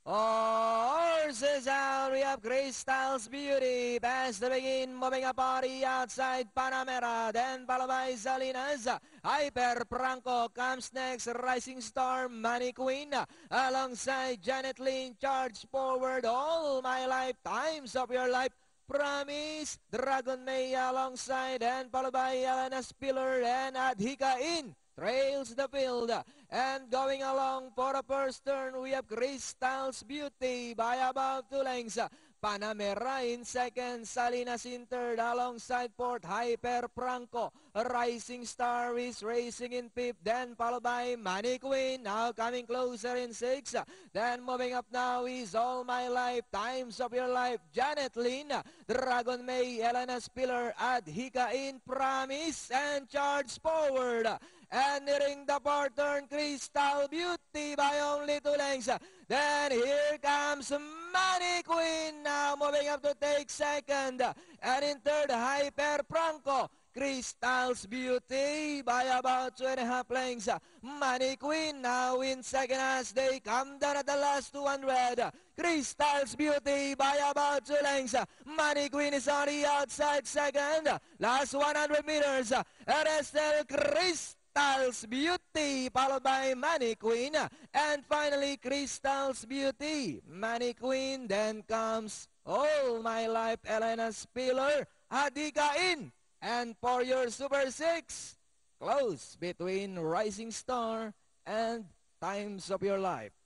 Horses out, we have Crystal's Beauty. Past the begin, moving a party outside Panamera. Then followed by Salinas. Hyper Franco comes next. Rising Star, Money Queen. Alongside Janet Lynn, charge forward. All my life, times of your life. Promise, Dragon May alongside. And followed by Elena Spiller and Adhika in. Trails the field, and going along for a first turn, we have Crystal's Beauty by about 2 lengths. Panamera in second, Salinas in third, alongside fourth, Hyper Franco. Rising Star is racing in fifth, then followed by Money Queen, now coming closer in sixth. Then moving up now is All My Life, Times of Your Life, Janet Lynn, Dragon May, Elena Spiller, Adhika in, Promise, and Charge Forward. And nearing the fourth turn, Crystal Beauty by only 2 lengths. Then here comes Money Queen now moving up to take second. And in third, Hyper Franco. Crystal's Beauty by about 2.5 lengths. Money Queen now in second as they come down at the last 200. Crystal's Beauty by about 2 lengths. Money Queen is on the outside second. Last 100 meters. It is still Crystal's Beauty, followed by Money Queen, and finally Crystal's Beauty, Money Queen, then comes All My Life, Elena Spiller, Adhika in, and for your Super 6, close between Rising Star and Times of Your Life.